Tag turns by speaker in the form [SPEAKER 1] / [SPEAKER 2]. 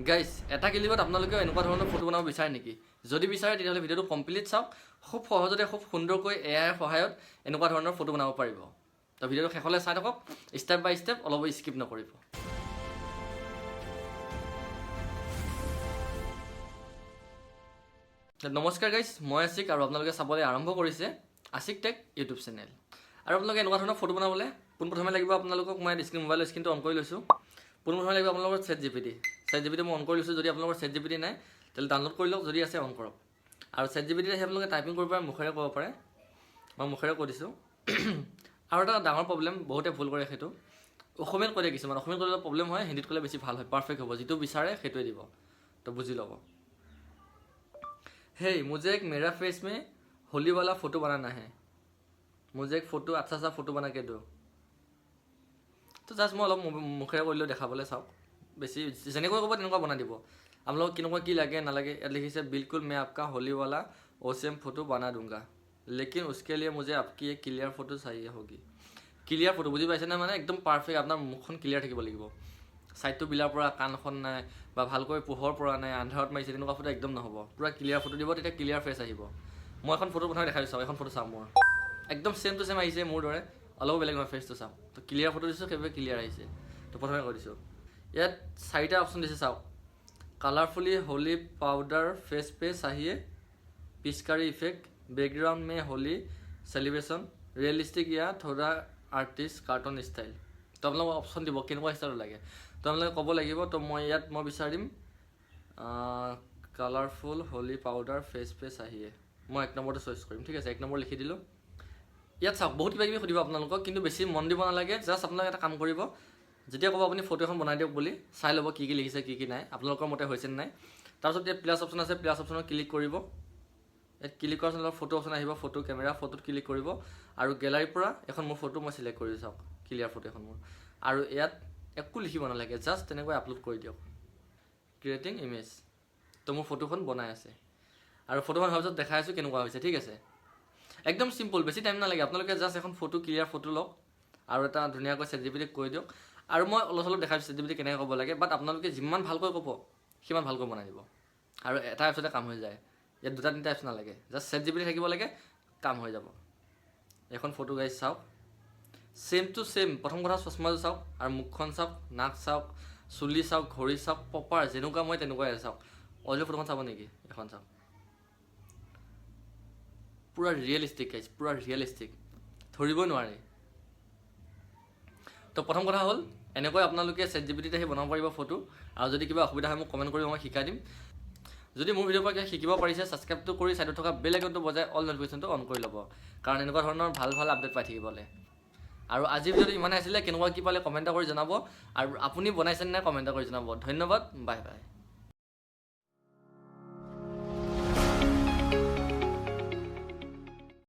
[SPEAKER 1] Guys এটা ক্লিপত আপোনালোকে এনেকুৱা ধৰণৰ ফটো বনাব বিচাৰে নেকি? যদি বিচাৰে তেতিয়াহ'লে ভিডিঅ'টো কমপ্লিট চাওক। খুব সহজতে খুব সুন্দৰকৈ এআইৰ সহায়ত এনেকুৱা ধৰণৰ ফটো বনাব পাৰিব। তো ভিডিঅ'টো শেষলৈ চাই থাকক, ষ্টেপ বাই ষ্টেপ, অলপ স্কিপ নকৰিব। নমস্কাৰ গাইজ, মই আছিক আৰু আপোনালোকে চাবলৈ আৰম্ভ কৰিছে আছিক টেক ইউটিউব চেনেল। আৰু আপোনালোকে এনেকুৱা ধৰণৰ ফটো বনাবলৈ পোনপ্ৰথমে লাগিব আপোনালোকক মই মোবাইলৰ স্ক্ৰীনটো অন কৰি লৈছোঁ। পোনপ্ৰথমে লাগিব আপোনালোকৰ ChatGPT মই অন কৰি লৈছোঁ। যদি আপোনালোকৰ ChatGPT নাই তেতিয়াহ'লে ডাউনলোড কৰি লওক, যদি আছে অন কৰক। আৰু ChatGPT আহি আপোনালোকে টাইপিং কৰিব পাৰে, মুখেৰে ক'ব পাৰে। মই মুখেৰে কৈ দিছোঁ। আৰু এটা ডাঙৰ প্ৰব্লেম, বহুতে ভুল কৰে, সেইটো অসমীয়াত কৈ দিয়ে কিছুমান। অসমীয়াত ক'লে প্ৰব্লেম হয়, হিন্দীত ক'লে বেছি ভাল হয়, পাৰফেক্ট হ'ব। যিটো বিচাৰে সেইটোৱে দিব, তো বুজি ল'ব। हे मुझे एक मेरा फेस में होली वाला फोटो बनाना है, मुझे एक फोटो अच्छा सा फोटो बना के दो। তো জাষ্ট মই অলপ মুখেৰে কৰিলেও দেখাবলৈ চাওক। বেছি যেনেকৈ ক'ব তেনেকুৱা বনাই দিব। আপোনালোকক কেনেকুৱা কি লাগে নালাগে। ইয়াত লিখিছে बिल्कुल मैं आपका होली वाला ओसेम फोटो बना दूंगा, लेकिन उसके लिए मुझे आपकी एक क्लियर फोटो चाहिए होगी। क्लियर फोटो বুজি পাইছেনে? মানে একদম পাৰফেক্ট আপোনাৰ মুখখন ক্লিয়াৰ থাকিব লাগিব। ছাইডটো বিলাৰ পৰা, কাণখন নাই বা ভালকৈ পোহৰ পৰা নাই, আন্ধাৰত মাৰিছে, তেনেকুৱা ফটো একদম নহ'ব। পূৰা ক্লিয়াৰ ফটো দিব, তেতিয়া ক্লিয়াৰ ফেচ আহিব। মই এখন ফটো প্ৰথমে দেখাই দিছোঁ। এখন ফটো চাওঁ, মোৰ একদম ছেম টু ছেম আহিছে মোৰ দৰে, অলপ বেলেগ নহয়। ফেচটো চাওঁ, তো ক্লিয়াৰ ফটো দিছোঁ, সেইবাবে ক্লিয়াৰ আহিছে। তো প্ৰথমে কৈ দিছোঁ, ইয়াত চাৰিটা অপশ্যন দিছে চাওক। কালাৰফুলি হোলি পাউডাৰ फेस पे चाहिए, पिचकारी इफेक्ट, बैकग्राउंड में होली सेलिब्रेशन, रियलिस्टिक या थोड़ा आर्टिस्ट कार्टून स्टाइल। তো আপোনালোকক অপশ্যন দিব কেনেকুৱা ষ্টাইলৰ লাগে। তো আপোনালোকে ক'ব লাগিব। তো মই ইয়াত বিচাৰিম কালাৰফুল হোলি পাউডাৰ फेस पे चाहिए। মই 1 নম্বৰটো চইচ কৰিম, ঠিক আছে। 1 নম্বৰ লিখি দিলোঁ। ইয়াত চাওক, বহুত কিবা কিবি সুধিব আপোনালোকক, কিন্তু বেছি মন দিব নালাগে। জাষ্ট আপোনালোকে এটা কাম কৰিব, যেতিয়া ক'ব আপুনি ফটো এখন বনাই দিয়ক বুলি, চাই ল'ব কি কি লিখিছে, কি কি নাই, আপোনালোকৰ মতে হৈছে নে নাই। তাৰপিছত ইয়াত প্লাছ অপশ্যন আছে, প্লাছ অপশ্যনত ক্লিক কৰিব। ইয়াত ক্লিক কৰাৰ পিছত ফটো অপশ্যন আহিব, ফটো কেমেৰা, ফটোত ক্লিক কৰিব। আৰু গেলাৰীৰ পৰা এখন মোৰ ফটো মই চিলেক্ট কৰি চাওক, ক্লিয়াৰ ফটো এখন মোৰ। আৰু ইয়াত একো লিখিব নালাগে, জাষ্ট তেনেকৈ আপলোড কৰি দিয়ক, ক্ৰিয়েটিং ইমেজ। তো মোৰ ফটোখন বনাই আছে, আৰু ফটোখন হোৱাৰ পিছত দেখাই আছোঁ কেনেকুৱা হৈছে, ঠিক আছে। একদম চিম্পল, বেছি টাইম নালাগে। আপোনালোকে জাষ্ট এখন ফটো, ক্লিয়াৰ ফটো লওক আৰু এটা ধুনীয়াকৈ ChatGPTক কৈ দিয়ক। আৰু মই অলপ অলপ দেখাইছোঁ ChatGPT কেনেকৈ ক'ব লাগে, বাট আপোনালোকে যিমান ভালকৈ ক'ব সিমান ভালকৈ বনাই দিব। আৰু এটা এপছতে কাম হৈ যায়। ইয়াত 2-3টা এপছ নালাগে, জাষ্ট ChatGPT থাকিব লাগে, কাম হৈ যাব। এখন ফটো গাইজ চাওক, ছেম টু ছেম। প্ৰথম কথা চশমাযোৰ চাওক, আৰু মুখখন চাওক, নাক চাওক, চুলি চাওক, ঘড়ী চাওক, প্ৰপাৰ যেনেকুৱা মই তেনেকুৱাই চাওক। অডিঅ' ফটোখন চাব নেকি? এখন চাওক, পূৰা ৰিয়েলিষ্টিক গাইজ, পূৰা ৰিয়েলিষ্টিক, ধৰিবই নোৱাৰি। তো প্ৰথম কথা হ'ল, এনেকৈ আপোনালোকে ChatGPTত আহি বনাব পাৰিব ফটো। আৰু যদি কিবা অসুবিধা হয় মোক কমেণ্ট কৰিব, মই শিকাই দিম। যদি মোৰ ভিডিঅ'ৰ পৰা কিবা শিকিব পাৰিছে, ছাবস্ক্ৰাইবটো কৰি ছাইডত থকা বেল আইকনটো বজাই অল নটিফিকেশ্যনটো অন কৰি ল'ব, কাৰণ এনেকুৱা ধৰণৰ ভাল ভাল আপডেট পাই থাকিবলৈ। আৰু আজি ভিডিঅ'টো ইমানে আছিলে। কেনেকুৱা কি পালে কমেণ্ট কৰি জনাব, আৰু আপুনি বনাইছেনে নাই কমেণ্ট কৰি জনাব। ধন্যবাদ, বাই বাই।